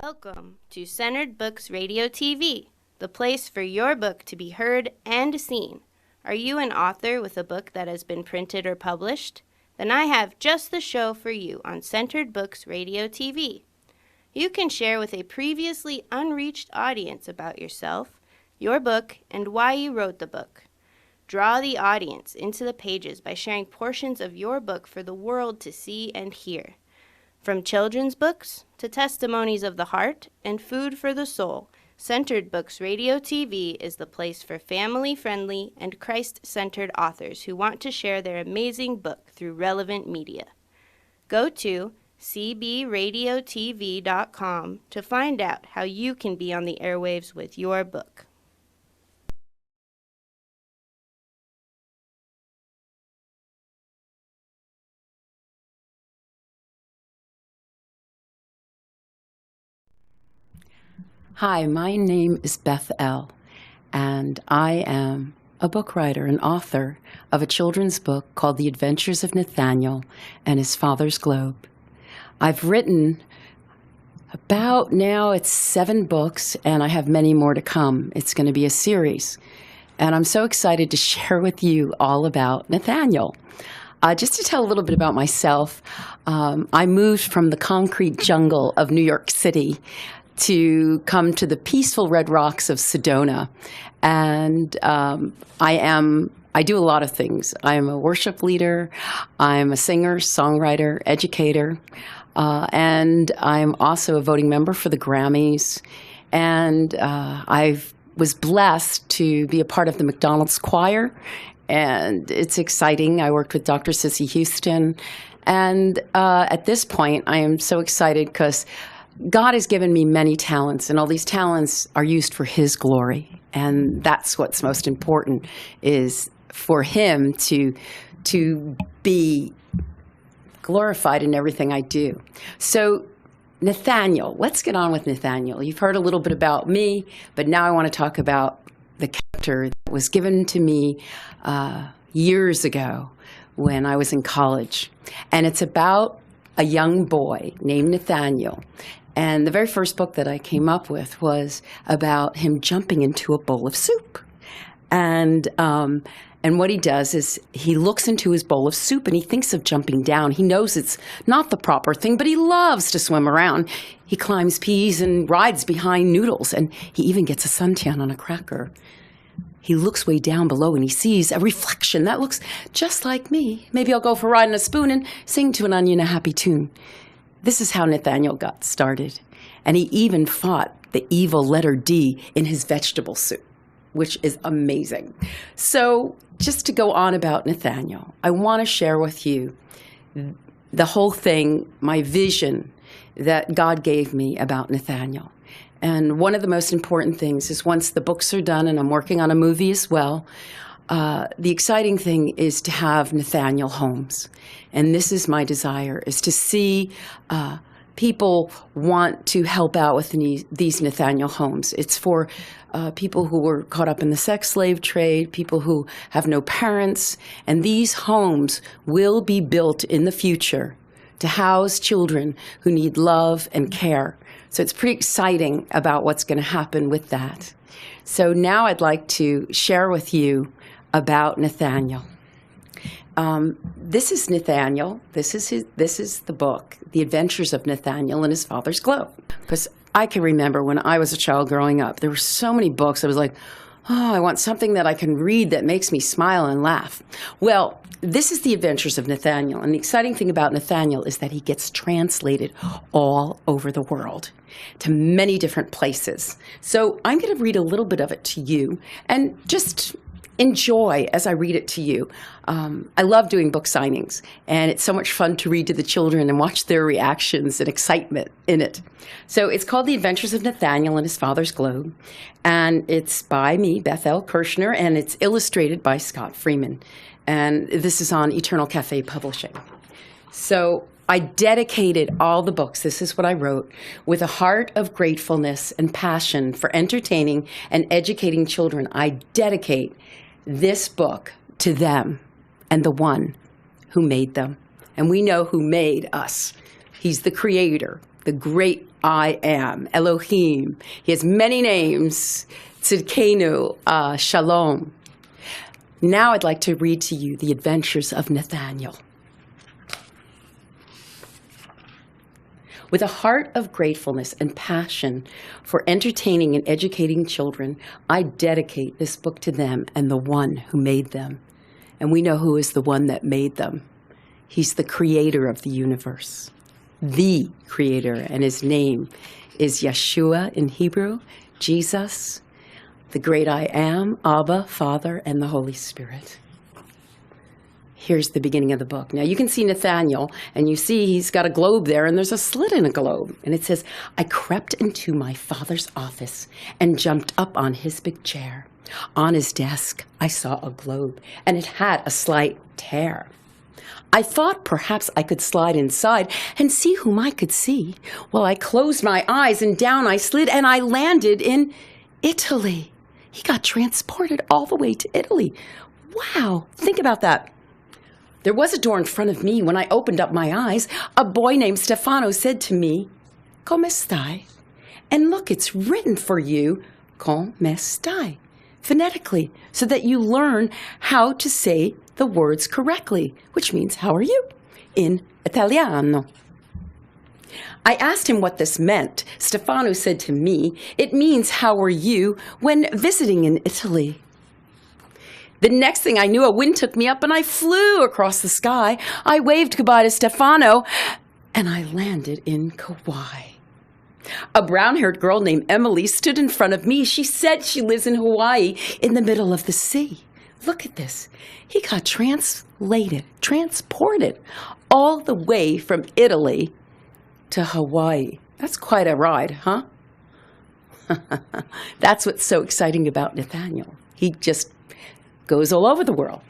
Welcome to Centered Books Radio TV, the place for your book to be heard and seen. Are you an author with a book that has been printed or published? Then I have just the show for you on Centered Books Radio TV. You can share with a previously unreached audience about yourself, your book, and why you wrote the book. Draw the audience into the pages by sharing portions of your book for the world to see and hear. From children's books to testimonies of the heart and food for the soul, Centered Books Radio TV is the place for family-friendly and Christ-centered authors who want to share their amazing book through relevant media. Go to cbradiotv.com to find out how you can be on the airwaves with your book. Hi, my name is Beth El, and I am a book writer and author of a children's book called The Adventures of Nathaniel and His Father's Globe. I've written about now it's 7 books, and I have many more to come. It's going to be a series, and I'm so excited to share with you all about Nathaniel. Just to tell a little bit about myself, I moved from the concrete jungle of New York City to come to the peaceful red rocks of Sedona. And I do a lot of things. I'm a worship leader, I'm a singer, songwriter, educator, and I'm also a voting member for the Grammys. And I was blessed to be a part of the McDonald's choir, and it's exciting. I worked with Dr. Sissy Houston. And at this point, I am so excited because God has given me many talents, and all these talents are used for His glory. And that's what's most important, is for Him to be glorified in everything I do. So Nathaniel, let's get on with Nathaniel. You've heard a little bit about me, but now I want to talk about the character that was given to me years ago when I was in college. And it's about a young boy named Nathaniel. And the very first book that I came up with was about him jumping into a bowl of soup. And what he does is he looks into his bowl of soup and he thinks of jumping down. He knows it's not the proper thing, but he loves to swim around. He climbs peas and rides behind noodles, and he even gets a suntan on a cracker. He looks way down below and he sees a reflection that looks just like me. Maybe I'll go for a ride in a spoon and sing to an onion a happy tune. This is how Nathaniel got started. And he even fought the evil letter D in his vegetable soup, which is amazing. So just to go on about Nathaniel, I want to share with you the whole thing, my vision that God gave me about Nathaniel. And one of the most important things is once the books are done, and I'm working on a movie as well, the exciting thing is to have Nathaniel homes. And this is my desire, is to see people want to help out with these Nathaniel homes. It's for people who were caught up in the sex slave trade, people who have no parents. And these homes will be built in the future to house children who need love and care. So it's pretty exciting about what's going to happen with that. So now I'd like to share with you about Nathaniel. This is Nathaniel. This is the book, The Adventures of Nathaniel and His Father's Globe. Because I can remember when I was a child growing up, there were so many books. I was like, oh, I want something that I can read that makes me smile and laugh. Well, this is The Adventures of Nathaniel. And the exciting thing about Nathaniel is that he gets translated all over the world to many different places. So I'm going to read a little bit of it to you and just enjoy as I read it to you. I love doing book signings, and it's so much fun to read to the children and watch their reactions and excitement in it. So it's called The Adventures of Nathaniel and His Father's Globe, and it's by me, Beth El Kurchner, and it's illustrated by Scott Freeman. And this is on Eternal Cafe Publishing. So I dedicated all the books, this is what I wrote, with a heart of gratefulness and passion for entertaining and educating children. I dedicate this book to them and the one who made them. And we know who made us. He's the creator. the great I am, Elohim. He has many names, Tzidkenu, Shalom. Now I'd like to read to you the Adventures of Nathaniel. With a heart of gratefulness and passion for entertaining and educating children, I dedicate this book to them and the one who made them. And we know who is the one that made them. He's the creator of the universe, the creator, and his name is Yeshua in Hebrew, Jesus, the great I am, Abba, Father, and the Holy Spirit. Here's the beginning of the book. Now you can see Nathaniel, and you see he's got a globe there, and there's a slit in a globe. And it says, I crept into my father's office and jumped up on his big chair. On his desk, I saw a globe, and it had a slight tear. I thought perhaps I could slide inside and see whom I could see. Well, I closed my eyes, and down I slid, and I landed in Italy. He got transported all the way to Italy. Wow, think about that. There was a door in front of me. When I opened up my eyes, a boy named Stefano said to me, Come stai? And look, it's written for you, Come stai, phonetically, so that you learn how to say the words correctly, which means, how are you, in Italiano. I asked him what this meant. Stefano said to me, it means, how are you, when visiting in Italy. The next thing I knew, a wind took me up and I flew across the sky. I waved goodbye to Stefano and I landed in Kauai. A brown-haired girl named Emily stood in front of me. She said she lives in Hawaii in the middle of the sea. Look at this. He got transported all the way from Italy to Hawaii. That's quite a ride, huh? That's what's so exciting about Nathaniel. He just goes all over the world.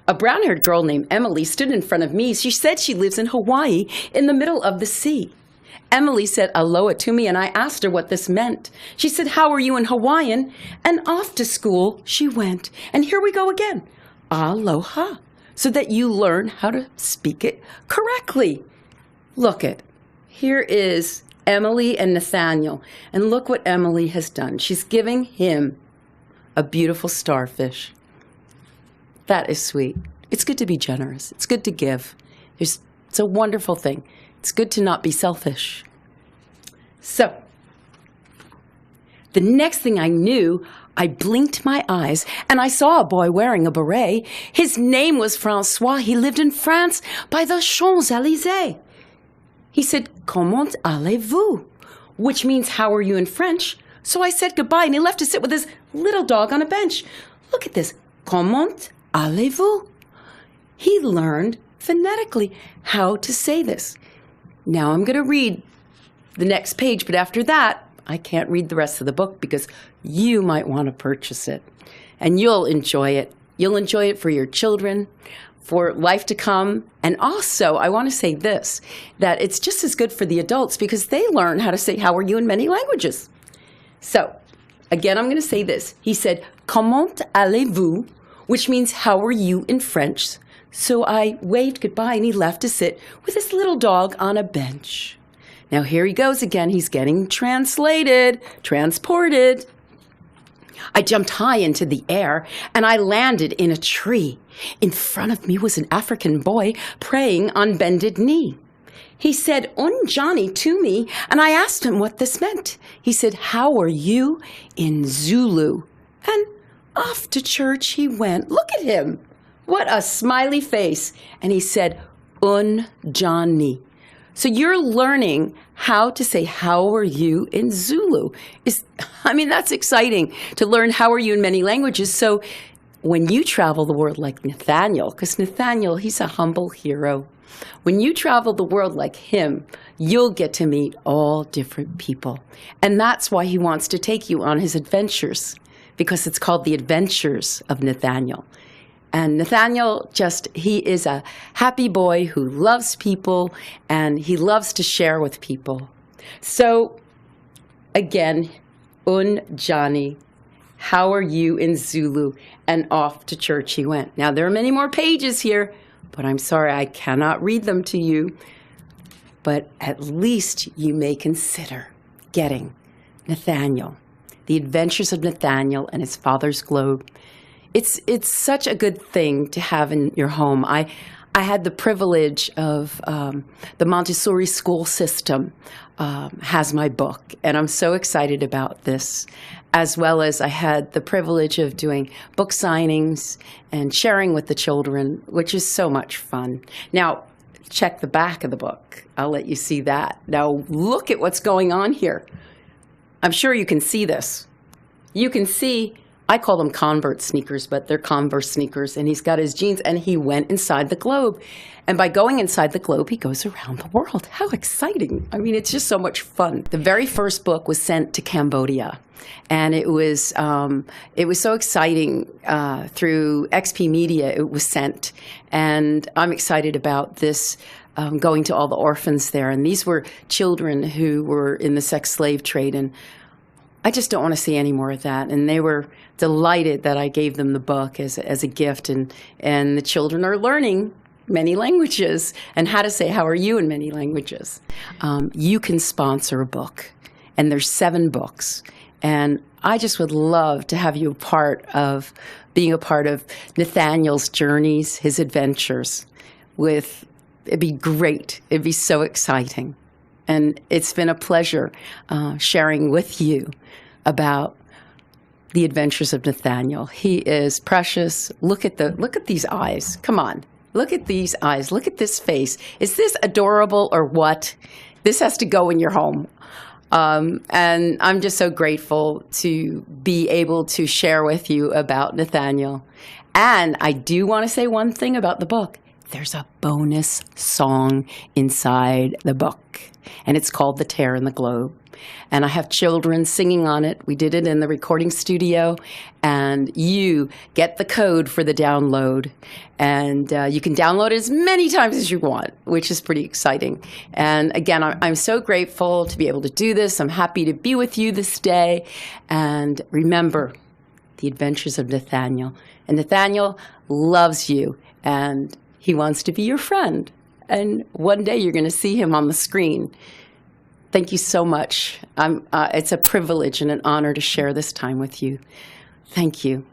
A brown-haired girl named Emily stood in front of me. She said she lives in Hawaii in the middle of the sea. Emily said aloha to me, and I asked her what this meant. She said, how are you in Hawaiian? And off to school she went. And here we go again. Aloha, so that you learn how to speak it correctly. Look it. Here is Emily and Nathaniel. And look what Emily has done. She's giving him a beautiful starfish. That is sweet. It's good to be generous. It's good to give. It's a wonderful thing. It's good to not be selfish. So, the next thing I knew, I blinked my eyes and I saw a boy wearing a beret. His name was Francois. He lived in France by the Champs-Élysées. He said, Comment allez-vous? Which means, how are you in French? So I said goodbye, and he left to sit with his little dog on a bench. Look at this. Comment allez-vous? He learned phonetically how to say this. Now I'm going to read the next page, but after that, I can't read the rest of the book because you might want to purchase it. And you'll enjoy it. You'll enjoy it for your children, for life to come. And also, I want to say this, that it's just as good for the adults because they learn how to say, how are you, in many languages. So, again, I'm going to say this. He said, Comment allez-vous? Which means, how are you, in French? So I waved goodbye, and he left to sit with his little dog on a bench. Now, here he goes again. He's getting transported. I jumped high into the air, and I landed in a tree. In front of me was an African boy praying on bended knee. He said, Johnny to me, and I asked him what this meant. He said, how are you, in Zulu? And off to church he went. Look at him. What a smiley face. And he said, Johnny. So you're learning how to say, how are you, in Zulu. That's exciting to learn how are you in many languages. So when you travel the world like Nathaniel, because Nathaniel, he's a humble hero. When you travel the world like him, you'll get to meet all different people. And that's why he wants to take you on his adventures, because it's called the Adventures of Nathaniel. And Nathaniel, he is a happy boy who loves people, and he loves to share with people. So, again, Johnny, how are you, in Zulu? And off to church he went. Now, there are many more pages here, but I'm sorry, I cannot read them to you. but at least you may consider getting Nathaniel, The Adventures of Nathaniel and His Father's Globe. It's such a good thing to have in your home. I had the privilege of the Montessori school system has my book, and I'm so excited about this, as well as I had the privilege of doing book signings and sharing with the children, which is so much fun. Now, check the back of the book. I'll let you see that. Now, look at what's going on here. I'm sure you can see this. You can see, I call them convert sneakers, but they're Converse sneakers, and he's got his jeans, and he went inside the globe. And by going inside the globe, he goes around the world. How exciting. I mean, it's just so much fun. The very first book was sent to Cambodia, and it was so exciting. Through XP Media, it was sent, and I'm excited about this going to all the orphans there. And these were children who were in the sex slave trade, and I just don't want to see any more of that. And they were delighted that I gave them the book as a gift. And the children are learning many languages and how to say how are you in many languages. You can sponsor a book, and there's 7 books. And I just would love to have you being a part of Nathaniel's journeys, his adventures. It'd be great. It'd be so exciting. And it's been a pleasure sharing with you about the adventures of Nathaniel. He is precious. Look at these eyes. Come on. Look at these eyes. Look at this face. Is this adorable or what? This has to go in your home. And I'm just so grateful to be able to share with you about Nathaniel. And I do want to say one thing about the book. There's a bonus song inside the book, and it's called The Tear in the Globe. And I have children singing on it. We did it in the recording studio, and you get the code for the download. And you can download it as many times as you want, which is pretty exciting. And again, I'm so grateful to be able to do this. I'm happy to be with you this day. And remember, The Adventures of Nathaniel. And Nathaniel loves you, and he wants to be your friend. And one day you're going to see him on the screen. Thank you so much. It's a privilege and an honor to share this time with you. Thank you.